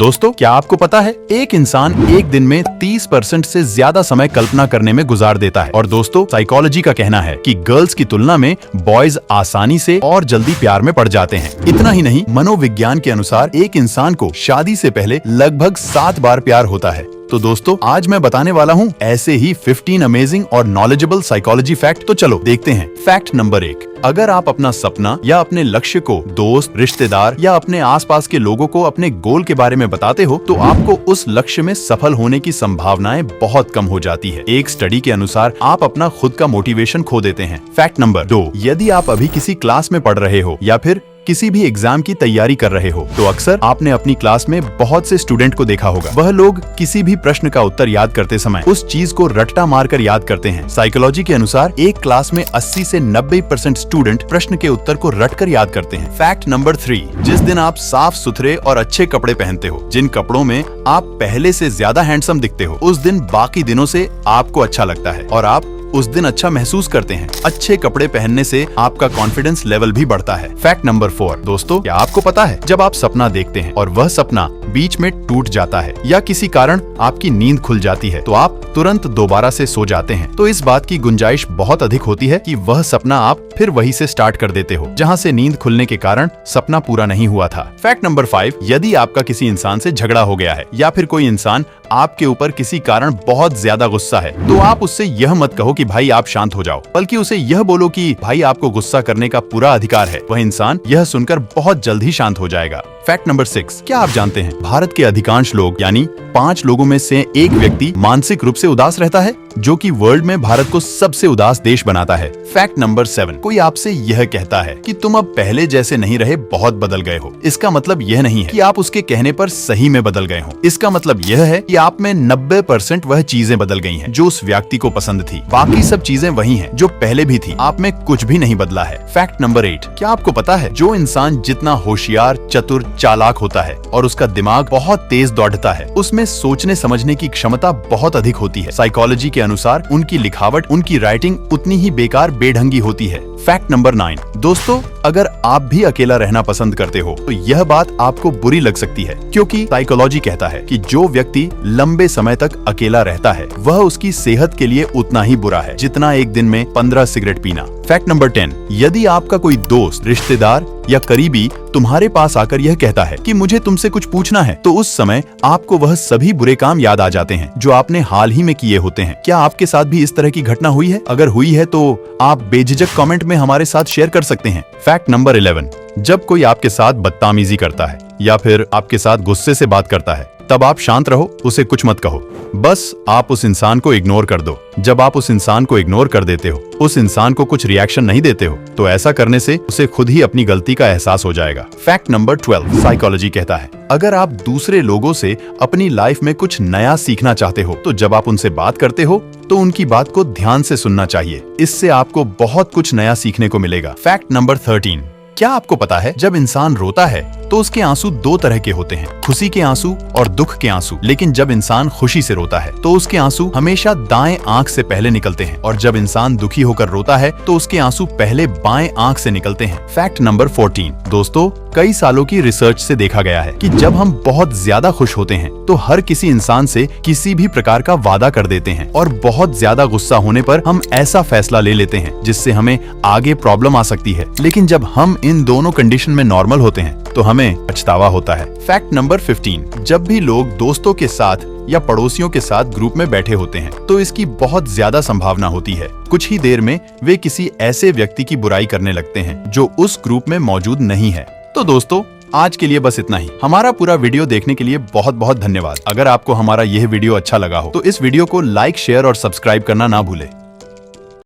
दोस्तों, क्या आपको पता है एक इंसान एक दिन में 30% से ज्यादा समय कल्पना करने में गुजार देता है। और दोस्तों, साइकोलॉजी का कहना है कि गर्ल्स की तुलना में बॉयज आसानी से और जल्दी प्यार में पड़ जाते हैं। इतना ही नहीं, मनोविज्ञान के अनुसार एक इंसान को शादी से पहले लगभग 7 बार प्यार होता है। तो दोस्तों, आज मैं बताने वाला हूँ ऐसे ही 15 अमेजिंग और नॉलेजेबल साइकोलॉजी फैक्ट। तो चलो देखते हैं। फैक्ट नंबर 1, अगर आप अपना सपना या अपने लक्ष्य को दोस्त, रिश्तेदार या अपने आसपास के लोगों को अपने गोल के बारे में बताते हो तो आपको उस लक्ष्य में सफल होने की संभावनाएं बहुत कम हो जाती है। एक स्टडी के अनुसार आप अपना खुद का मोटिवेशन खो देते हैं। फैक्ट नंबर 2, यदि आप अभी किसी क्लास में पढ़ रहे हो या फिर किसी भी एग्जाम की तैयारी कर रहे हो तो अक्सर आपने अपनी क्लास में बहुत से स्टूडेंट को देखा होगा। वह लोग किसी भी प्रश्न का उत्तर याद करते समय उस चीज को रट्टा मारकर याद करते हैं। साइकोलॉजी के अनुसार एक क्लास में 80 से 90% स्टूडेंट प्रश्न के उत्तर को रटकर याद करते हैं। फैक्ट नंबर 3, जिस दिन आप साफ सुथरे और अच्छे कपड़े पहनते हो, जिन कपड़ों में आप पहले से ज्यादा हैंडसम दिखते हो, उस दिन बाकी दिनों से आपको अच्छा लगता है और आप उस दिन अच्छा महसूस करते हैं। अच्छे कपड़े पहनने से आपका कॉन्फिडेंस लेवल भी बढ़ता है। फैक्ट नंबर 4, दोस्तों, क्या आपको पता है जब आप सपना देखते हैं और वह सपना बीच में टूट जाता है या किसी कारण आपकी नींद खुल जाती है तो आप तुरंत दोबारा से सो जाते हैं, तो इस बात की गुंजाइश बहुत अधिक होती है कि वह सपना आप फिर वहीं से स्टार्ट कर देते हो जहां से नींद खुलने के कारण सपना पूरा नहीं हुआ था। फैक्ट नंबर 5, यदि आपका किसी इंसान से झगड़ा हो गया है या फिर कोई इंसान आपके ऊपर किसी कारण बहुत ज्यादा गुस्सा है तो आप उससे यह मत कहो कि भाई आप शांत हो जाओ, बल्कि उसे यह बोलो कि भाई आपको गुस्सा करने का पूरा अधिकार है। वह इंसान यह सुनकर बहुत जल्द ही शांत हो जाएगा। फैक्ट नंबर 6, क्या आप जानते हैं भारत के अधिकांश लोग यानी 5 लोगों में से एक व्यक्ति मानसिक रूप से उदास रहता है, जो कि वर्ल्ड में भारत को सबसे उदास देश बनाता है। फैक्ट नंबर 7, कोई आपसे यह कहता है कि तुम अब पहले जैसे नहीं रहे, बहुत बदल गए हो। इसका मतलब यह नहीं है कि आप उसके कहने पर सही में बदल गए हो। इसका मतलब यह है कि आप में 90% वह चीजें बदल गई हैं जो उस व्यक्ति को पसंद थी। बाकी सब चीजें वही हैं जो पहले भी थी। आप में कुछ भी नहीं बदला है। फैक्ट नंबर 8, क्या आपको पता है जो इंसान जितना होशियार, चतुर, चालाक होता है और उसका दिमाग बहुत तेज दौड़ता है, उसमें सोचने समझने की क्षमता बहुत अधिक होती है। साइकोलॉजी के अनुसार उनकी लिखावट, उनकी राइटिंग उतनी ही बेकार, बेढंगी होती है। फैक्ट नंबर 9, दोस्तों, अगर आप भी अकेला रहना पसंद करते हो तो यह बात आपको बुरी लग सकती है, क्योंकि साइकोलॉजी कहता है कि जो व्यक्ति लंबे समय तक अकेला रहता है वह उसकी सेहत के लिए उतना ही बुरा है जितना एक दिन में 15 सिगरेट पीना। फैक्ट नंबर 10, यदि आपका कोई दोस्त, रिश्तेदार या करीबी तुम्हारे पास आकर यह कहता है कि मुझे तुमसे कुछ पूछना है, तो उस समय आपको वह सभी बुरे काम याद आ जाते हैं जो आपने हाल ही में किए होते हैं। क्या आपके साथ भी इस तरह की घटना हुई है? अगर हुई है तो आप बेझिझक कमेंट में हमारे साथ शेयर कर सकते हैं। फैक्ट नंबर 11, जब कोई आपके साथ बदतमीजी करता है या फिर आपके साथ गुस्से से बात करता है तब आप शांत रहो, उसे कुछ मत कहो, बस आप उस इंसान को इग्नोर कर दो। जब आप उस इंसान को इग्नोर कर देते हो, उस इंसान को कुछ रिएक्शन नहीं देते हो, तो ऐसा करने से उसे खुद ही अपनी गलती का एहसास हो जाएगा। फैक्ट नंबर 12, साइकोलॉजी कहता है अगर आप दूसरे लोगों से अपनी लाइफ में कुछ नया सीखना चाहते हो तो जब आप उनसे बात करते हो तो उनकी बात को ध्यान से सुनना चाहिए। इससे आपको बहुत कुछ नया सीखने को मिलेगा। फैक्ट नंबर 13, क्या आपको पता है जब इंसान रोता है तो उसके आंसू 2 तरह के होते हैं, खुशी के आंसू और दुख के आंसू। लेकिन जब इंसान खुशी से रोता है तो उसके आंसू हमेशा दाएं आंख से पहले निकलते हैं और जब इंसान दुखी होकर रोता है तो उसके आंसू पहले बाएं आंख से निकलते हैं। फैक्ट नंबर 14, दोस्तों, कई सालों की रिसर्च से देखा गया है कि जब हम बहुत ज्यादा खुश होते हैं तो हर किसी इंसान से किसी भी प्रकार का वादा कर देते हैं और बहुत ज्यादा गुस्सा होने पर हम ऐसा फैसला ले लेते हैं जिससे हमें आगे प्रॉब्लम आ सकती है। लेकिन जब हम इन दोनों कंडीशन में नॉर्मल होते हैं तो हमें पछतावा होता है। फैक्ट नंबर 15, जब भी लोग दोस्तों के साथ या पड़ोसियों के साथ ग्रुप में बैठे होते हैं तो इसकी बहुत ज्यादा संभावना होती है कुछ ही देर में वे किसी ऐसे व्यक्ति की बुराई करने लगते हैं जो उस ग्रुप में मौजूद नहीं है। तो दोस्तों, आज के लिए बस इतना ही। हमारा पूरा वीडियो देखने के लिए बहुत बहुत धन्यवाद। अगर आपको हमारा यह वीडियो अच्छा लगा हो तो इस वीडियो को लाइक, शेयर और सब्सक्राइब करना ना भूले।